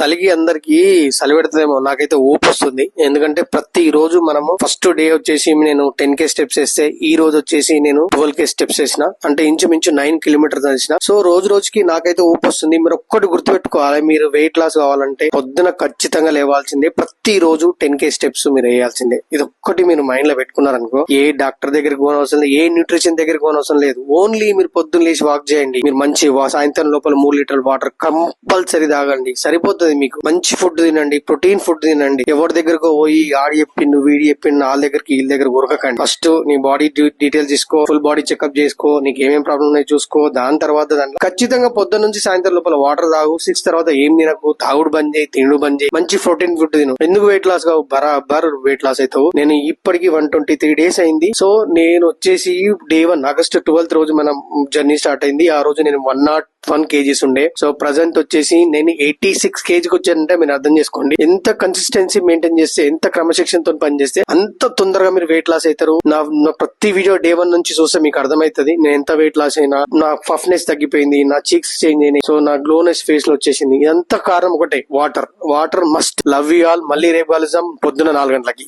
చలికి అందరికి చలి పెడుతుందేమో, నాకైతే ఊపు వస్తుంది. ఎందుకంటే ప్రతి రోజు మనము ఫస్ట్ డే వచ్చేసి నేను 10K స్టెప్స్ వేస్తే, ఈ రోజు వచ్చేసి నేను 12K స్టెప్స్ వేసిన, అంటే ఇంచుమించు 9 కిలోమీటర్స్ వేసిన. సో రోజు రోజుకి నాకైతే ఊపు వస్తుంది. మీరు ఒక్కటి గుర్తుపెట్టుకోవాలి, మీరు వెయిట్ లాస్ కావాలంటే పొద్దున ఖచ్చితంగా లేవాల్సిందే. ప్రతి రోజు 10K స్టెప్స్ మీరు వేయాల్సిందే. ఇది ఒక్కటి మీరు మైండ్ లో పెట్టుకున్నారనుకో, ఏ డాక్టర్ దగ్గరికి పోనవసరం లేదు, ఏ న్యూట్రిషన్ దగ్గరికి పోనవసరం లేదు. ఓన్లీ మీరు పొద్దున్న లేచి వాక్ చేయండి. మీరు మంచి సాయంత్రం లోపల 3 లీటర్ల వాటర్ కంపల్సరీ తాగండి, సరిపోతుంది. మీకు మంచి ఫుడ్ తినండి, ప్రోటీన్ ఫుడ్ తినండి. ఎవరి దగ్గరకు పోయి ఆడి చెప్పిండు వీడి చెప్పిండు వాళ్ళ దగ్గరికి వీళ్ళ దగ్గర ఉరకకండి. ఫస్ట్ నీ బాడీ డీటెయిల్స్ తీసుకో, ఫుల్ బాడీ చెకప్ చేసుకో, నీకు ఏమేం ప్రాబ్లం ఉన్నాయో చూసుకో. దాని తర్వాత దాంట్లో ఖచ్చితంగా పొద్దున్న నుంచి సాయంత్రం లోపల వాటర్ తాగు. 6 తర్వాత ఏం తినకు, తాగుడు బంద్ చేయి, తినుడు బంద్ చేయి, మంచి ప్రోటీన్ ఫుడ్ తిను. ఎందుకు వెయిట్ లాస్ కావు, బరాబర్ వెయిట్ లాస్ అవుతావు. నేను ఇప్పటికి 123 డేస్ అయింది. సో నేను వచ్చేసి డే 1 ఆగస్ట్ 12 రోజు మనం జర్నీ స్టార్ట్ అయింది. ఆ రోజు నేను 101 kgs ఉండే. సో ప్రజెంట్ వచ్చేసి నేను 86 kgకి వచ్చానంటే మీరు అర్థం చేసుకోండి. ఎంత కన్సిస్టెన్సీ మెయింటైన్ చేస్తే, ఎంత క్రమశిక్షణతో పని చేస్తే అంత తొందరగా మీరు వెయిట్ లాస్ అవుతారు. నా ప్రతి వీడియో డే 1 నుంచి చూస్తే మీకు అర్థమవుతుంది నేను ఎంత వెయిట్ లాస్ అయినా. నా పఫ్నెస్ తగ్గిపోయింది, నా చీక్స్ చేంజ్ అయినాయి, సో నా గ్లోనెస్ ఫేస్ లో వచ్చేసింది. ఇదంతా కారణం ఒకటే, water must. Love you all. మళ్ళీ రేపు కలుద్దాం పొద్దున 4 గంటలకి.